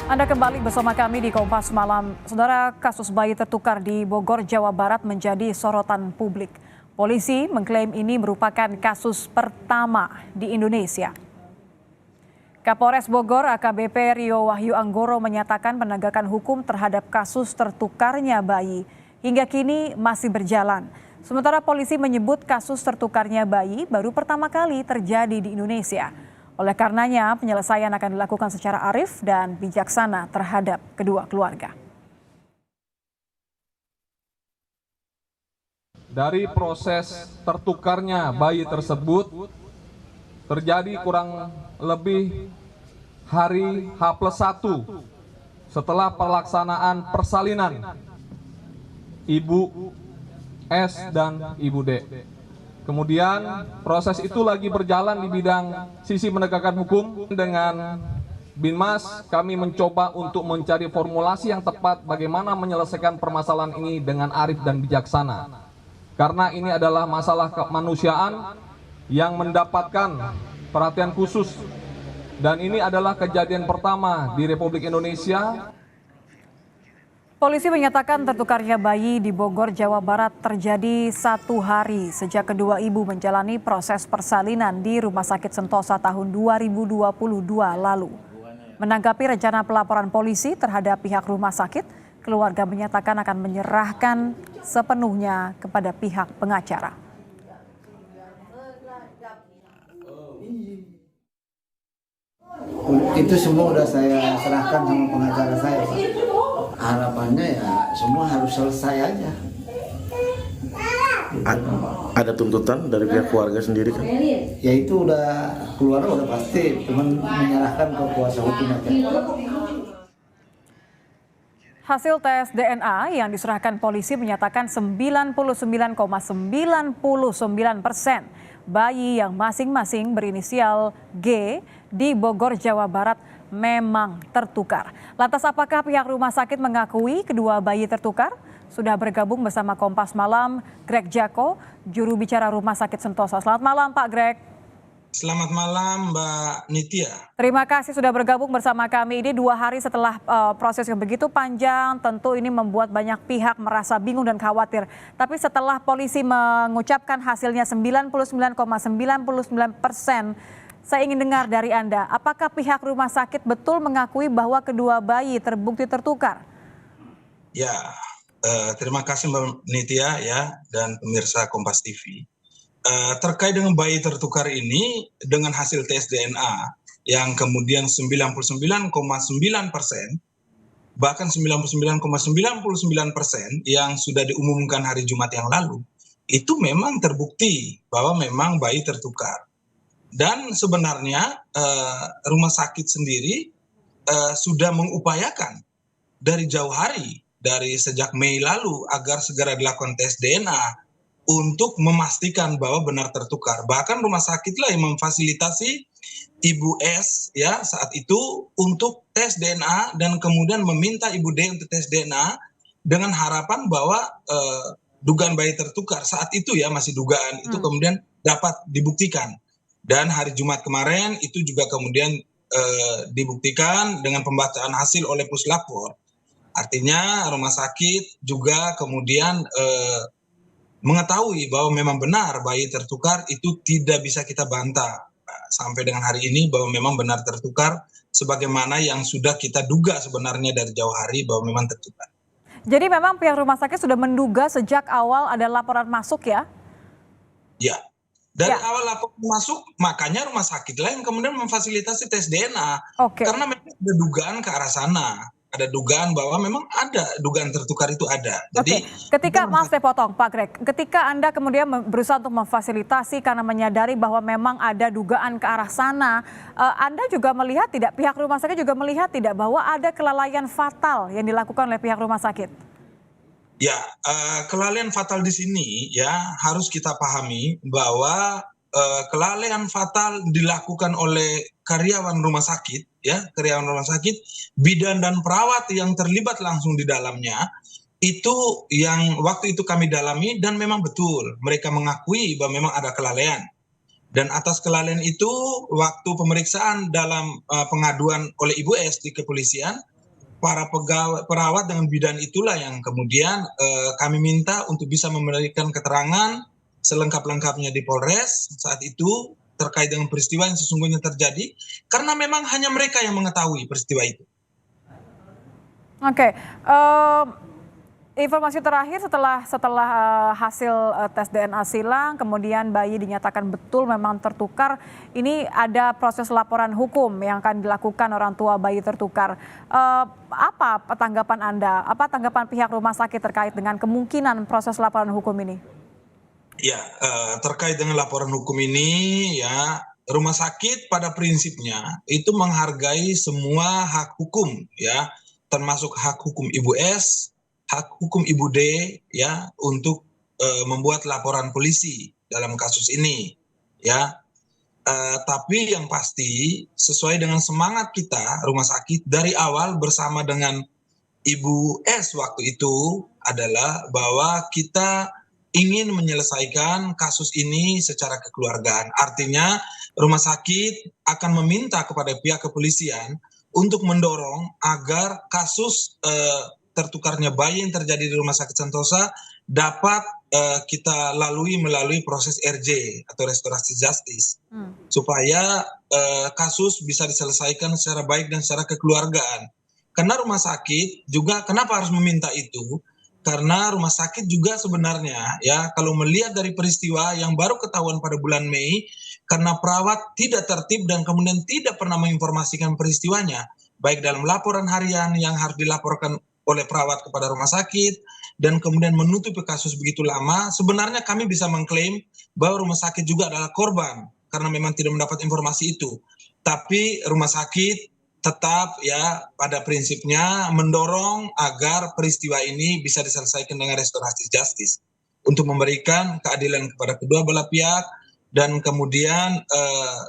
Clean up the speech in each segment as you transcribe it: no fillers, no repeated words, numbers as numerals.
Anda kembali bersama kami di Kompas Malam. Saudara, kasus bayi tertukar di Bogor, Jawa Barat menjadi sorotan publik. Polisi mengklaim ini merupakan kasus pertama di Indonesia. Kapolres Bogor AKBP Rio Wahyu Anggoro menyatakan penegakan hukum terhadap kasus tertukarnya bayi hingga kini masih berjalan. Sementara polisi menyebut kasus tertukarnya bayi baru pertama kali terjadi di Indonesia. Oleh karenanya, penyelesaian akan dilakukan secara arif dan bijaksana terhadap kedua keluarga. Dari proses tertukarnya bayi tersebut terjadi kurang lebih hari H+1 setelah pelaksanaan persalinan Ibu S dan Ibu D. Kemudian proses itu lagi berjalan di bidang sisi penegakan hukum. Dengan Binmas kami mencoba untuk mencari formulasi yang tepat bagaimana menyelesaikan permasalahan ini dengan arif dan bijaksana. Karena ini adalah masalah kemanusiaan yang mendapatkan perhatian khusus. Dan ini adalah kejadian pertama di Republik Indonesia. Polisi menyatakan tertukarnya bayi di Bogor, Jawa Barat terjadi 1 hari sejak kedua ibu menjalani proses persalinan di Rumah Sakit Sentosa tahun 2022 lalu. Menanggapi rencana pelaporan polisi terhadap pihak rumah sakit, keluarga menyatakan akan menyerahkan sepenuhnya kepada pihak pengacara. Itu semua udah saya serahkan sama pengacara saya, Pak. Harapannya ya semua harus selesai aja. Ada tuntutan dari pihak keluarga sendiri kan? Ya itu udah keluar udah pasti, cuman menyerahkan ke kuasa hukum aja. Hasil tes DNA yang diserahkan polisi menyatakan 99,99% bayi yang masing-masing berinisial G di Bogor, Jawa Barat memang tertukar. Lantas apakah pihak rumah sakit mengakui kedua bayi tertukar? Sudah bergabung bersama Kompas Malam Greg Jako, juru bicara Rumah Sakit Sentosa. Selamat malam Pak Greg. Selamat malam Mbak Nitya. Terima kasih sudah bergabung bersama kami. Ini 2 hari setelah proses yang begitu panjang, tentu ini membuat banyak pihak merasa bingung dan khawatir. Tapi setelah polisi mengucapkan hasilnya 99,99%, saya ingin dengar dari Anda, apakah pihak rumah sakit betul mengakui bahwa kedua bayi terbukti tertukar? Ya, terima kasih Mbak Nitya ya dan pemirsa Kompas TV. Terkait dengan bayi tertukar ini dengan hasil tes DNA yang kemudian 99,9%, bahkan 99,99% yang sudah diumumkan hari Jumat yang lalu, itu memang terbukti bahwa memang bayi tertukar. Dan sebenarnya rumah sakit sendiri sudah mengupayakan dari jauh hari, dari sejak Mei lalu agar segera dilakukan tes DNA untuk memastikan bahwa benar tertukar. Bahkan rumah sakitlah yang memfasilitasi Ibu S ya saat itu untuk tes DNA dan kemudian meminta Ibu D untuk tes DNA dengan harapan bahwa dugaan bayi tertukar saat itu ya masih dugaan itu kemudian dapat dibuktikan. Dan hari Jumat kemarin itu juga kemudian dibuktikan dengan pembacaan hasil oleh Puslapor. Artinya rumah sakit juga kemudian mengetahui bahwa memang benar bayi tertukar, itu tidak bisa kita bantah sampai dengan hari ini bahwa memang benar tertukar sebagaimana yang sudah kita duga sebenarnya dari jauh hari bahwa memang tertukar. Jadi memang pihak rumah sakit sudah menduga sejak awal ada laporan masuk ya? Ya. Dari awal laporan masuk, makanya rumah sakitlah yang kemudian memfasilitasi tes DNA. Karena memang ada dugaan ke arah sana. Ada dugaan bahwa memang ada dugaan tertukar itu ada. Jadi ketika, maaf saya potong Pak Greg, ketika Anda kemudian berusaha untuk memfasilitasi karena menyadari bahwa memang ada dugaan ke arah sana, Anda juga melihat tidak, pihak rumah sakit juga melihat tidak bahwa ada kelalaian fatal yang dilakukan oleh pihak rumah sakit? Ya, kelalaian fatal di sini ya harus kita pahami bahwa kelalaian fatal dilakukan oleh karyawan rumah sakit, ya karyawan rumah sakit, bidan dan perawat yang terlibat langsung di dalamnya, itu yang waktu itu kami dalami dan memang betul mereka mengakui bahwa memang ada kelalaian. Dan atas kelalaian itu waktu pemeriksaan dalam pengaduan oleh Ibu S di kepolisian, para pegawai perawat dengan bidan itulah yang kemudian kami minta untuk bisa memberikan keterangan selengkap-lengkapnya di Polres saat itu terkait dengan peristiwa yang sesungguhnya terjadi, karena memang hanya mereka yang mengetahui peristiwa itu. Oke, informasi terakhir setelah hasil tes DNA silang, kemudian bayi dinyatakan betul memang tertukar. Ini ada proses laporan hukum yang akan dilakukan orang tua bayi tertukar. Apa tanggapan Anda? Apa tanggapan pihak rumah sakit terkait dengan kemungkinan proses laporan hukum ini? Ya, terkait dengan laporan hukum ini, ya, rumah sakit pada prinsipnya itu menghargai semua hak hukum, ya, termasuk hak hukum Ibu S, hak hukum Ibu D, ya, untuk membuat laporan polisi dalam kasus ini, ya. Tapi yang pasti sesuai dengan semangat kita rumah sakit dari awal bersama dengan Ibu S waktu itu adalah bahwa kita ingin menyelesaikan kasus ini secara kekeluargaan. Artinya rumah sakit akan meminta kepada pihak kepolisian untuk mendorong agar kasus tertukarnya bayi yang terjadi di Rumah Sakit Sentosa dapat kita melalui proses RJ atau restorasi justice, supaya kasus bisa diselesaikan secara baik dan secara kekeluargaan. Karena rumah sakit juga kenapa harus meminta itu? Karena rumah sakit juga sebenarnya, ya, kalau melihat dari peristiwa yang baru ketahuan pada bulan Mei, karena perawat tidak tertib dan kemudian tidak pernah menginformasikan peristiwanya, baik dalam laporan harian yang harus dilaporkan oleh perawat kepada rumah sakit, dan kemudian menutupi kasus begitu lama, sebenarnya kami bisa mengklaim bahwa rumah sakit juga adalah korban, karena memang tidak mendapat informasi itu. Tapi rumah sakit tetap, ya, pada prinsipnya mendorong agar peristiwa ini bisa diselesaikan dengan restorasi justice untuk memberikan keadilan kepada kedua belah pihak dan kemudian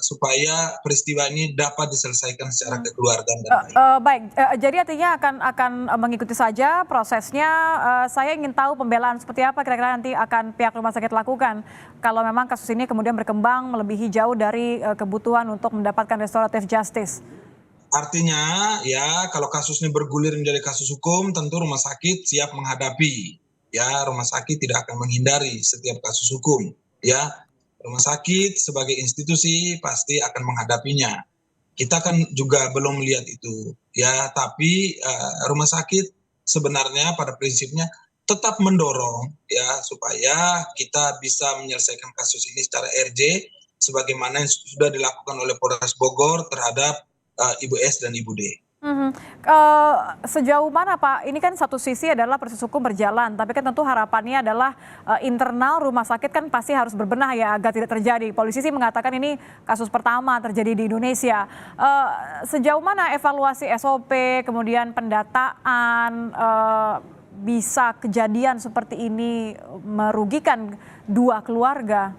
supaya peristiwa ini dapat diselesaikan secara kekeluargaan dan baik. Baik, jadi artinya akan mengikuti saja prosesnya. Saya ingin tahu pembelaan seperti apa kira-kira nanti akan pihak rumah sakit lakukan kalau memang kasus ini kemudian berkembang melebihi jauh dari kebutuhan untuk mendapatkan restoratif justice. Artinya, ya, kalau kasus ini bergulir menjadi kasus hukum, tentu rumah sakit siap menghadapi. Ya, rumah sakit tidak akan menghindari setiap kasus hukum. Ya, rumah sakit sebagai institusi pasti akan menghadapinya. Kita kan juga belum melihat itu. Ya, tapi rumah sakit sebenarnya pada prinsipnya tetap mendorong, ya, supaya kita bisa menyelesaikan kasus ini secara RJ, sebagaimana yang sudah dilakukan oleh Polres Bogor terhadap Ibu S dan Ibu D. Sejauh mana Pak, ini kan satu sisi adalah proses hukum berjalan, tapi kan tentu harapannya adalah internal rumah sakit kan pasti harus berbenah ya agar tidak terjadi. Polisi sih mengatakan ini kasus pertama terjadi di Indonesia. Sejauh mana evaluasi SOP, kemudian pendataan, bisa kejadian seperti ini merugikan dua keluarga?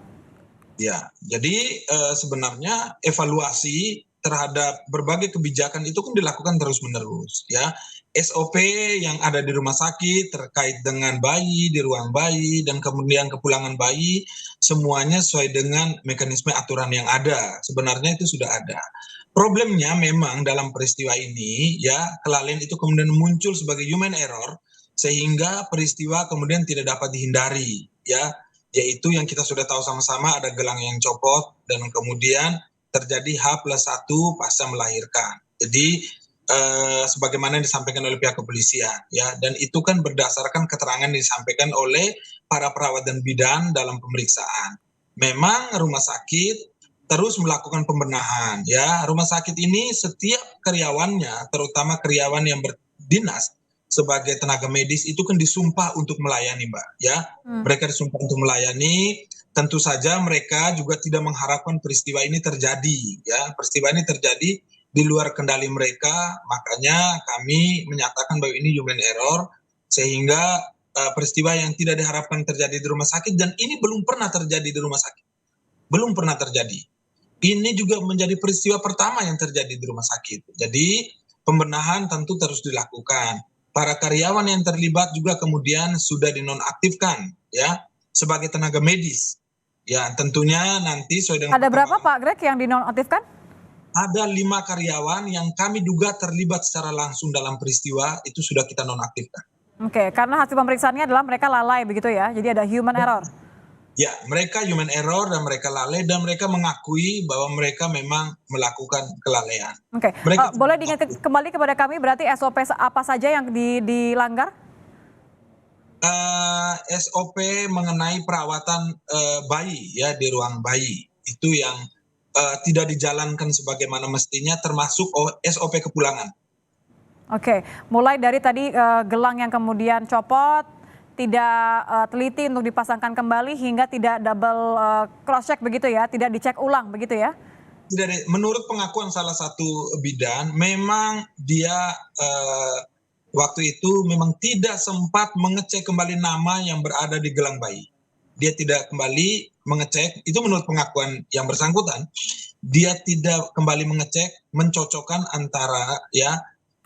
Ya, jadi sebenarnya evaluasi terhadap berbagai kebijakan itu kan dilakukan terus-menerus, ya. SOP yang ada di rumah sakit terkait dengan bayi, di ruang bayi, dan kemudian kepulangan bayi, semuanya sesuai dengan mekanisme aturan yang ada. Sebenarnya itu sudah ada. Problemnya memang dalam peristiwa ini, ya, kelalaian itu kemudian muncul sebagai human error, sehingga peristiwa kemudian tidak dapat dihindari, ya. Yaitu yang kita sudah tahu sama-sama ada gelang yang copot, dan kemudian terjadi H+1 pasca melahirkan. Jadi sebagaimana yang disampaikan oleh pihak kepolisian, ya, dan itu kan berdasarkan keterangan yang disampaikan oleh para perawat dan bidan dalam pemeriksaan. Memang rumah sakit terus melakukan pembenahan, ya. Rumah sakit ini setiap karyawannya, terutama karyawan yang berdinas sebagai tenaga medis itu kan disumpah untuk melayani, Mbak, ya. Mereka disumpah untuk melayani. Tentu saja mereka juga tidak mengharapkan peristiwa ini terjadi, ya. Peristiwa ini terjadi di luar kendali mereka, makanya kami menyatakan bahwa ini human error, sehingga peristiwa yang tidak diharapkan terjadi di rumah sakit, dan ini belum pernah terjadi di rumah sakit. Belum pernah terjadi. Ini juga menjadi peristiwa pertama yang terjadi di rumah sakit. Jadi pembenahan tentu terus dilakukan. Para karyawan yang terlibat juga kemudian sudah dinonaktifkan, ya, sebagai tenaga medis. Ya, tentunya nanti sesuai dengan... Ada berapa Pak Greg yang dinonaktifkan? ada 5 karyawan yang kami duga terlibat secara langsung dalam peristiwa itu sudah kita nonaktifkan. Oke, karena hasil pemeriksaannya adalah mereka lalai begitu ya, jadi ada human error. Ya, mereka human error dan mereka lalai dan mereka mengakui bahwa mereka memang melakukan kelalaian. Oke, boleh diingat kembali kepada kami berarti SOP apa saja yang dilanggar? SOP mengenai perawatan bayi ya di ruang bayi itu yang tidak dijalankan sebagaimana mestinya, termasuk SOP kepulangan. Oke, mulai dari tadi gelang yang kemudian copot, tidak teliti untuk dipasangkan kembali hingga tidak double cross check begitu ya, tidak dicek ulang begitu ya? Menurut pengakuan salah satu bidan, memang dia waktu itu memang tidak sempat mengecek kembali nama yang berada di gelang bayi. Dia tidak kembali mengecek, itu menurut pengakuan yang bersangkutan, dia tidak kembali mengecek, mencocokkan antara ya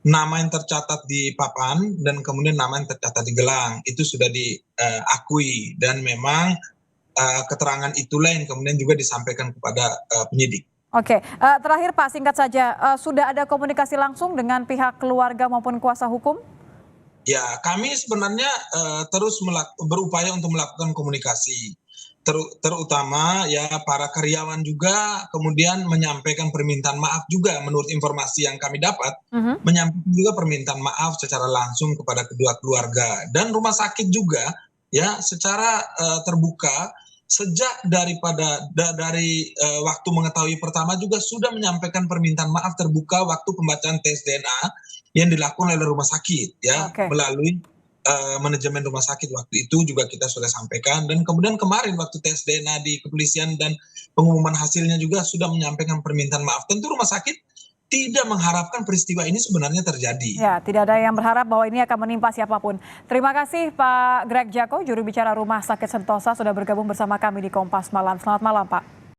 nama yang tercatat di papan dan kemudian nama yang tercatat di gelang. Itu sudah diakui dan memang keterangan itulah yang kemudian juga disampaikan kepada penyidik. Oke, terakhir Pak, singkat saja, sudah ada komunikasi langsung dengan pihak keluarga maupun kuasa hukum? Ya, kami sebenarnya terus berupaya untuk melakukan komunikasi, terutama ya para karyawan juga kemudian menyampaikan permintaan maaf juga menurut informasi yang kami dapat, menyampaikan juga permintaan maaf secara langsung kepada kedua keluarga dan rumah sakit juga ya secara terbuka sejak dari waktu mengetahui pertama juga sudah menyampaikan permintaan maaf terbuka waktu pembacaan tes DNA yang dilakukan oleh rumah sakit ya melalui manajemen rumah sakit waktu itu juga kita sudah sampaikan, dan kemudian kemarin waktu tes DNA di kepolisian dan pengumuman hasilnya juga sudah menyampaikan permintaan maaf. Tentu rumah sakit tidak mengharapkan peristiwa ini sebenarnya terjadi. Ya, tidak ada yang berharap bahwa ini akan menimpa siapapun. Terima kasih Pak Greg Jako, juru bicara Rumah Sakit Sentosa sudah bergabung bersama kami di Kompas Malam. Selamat malam Pak.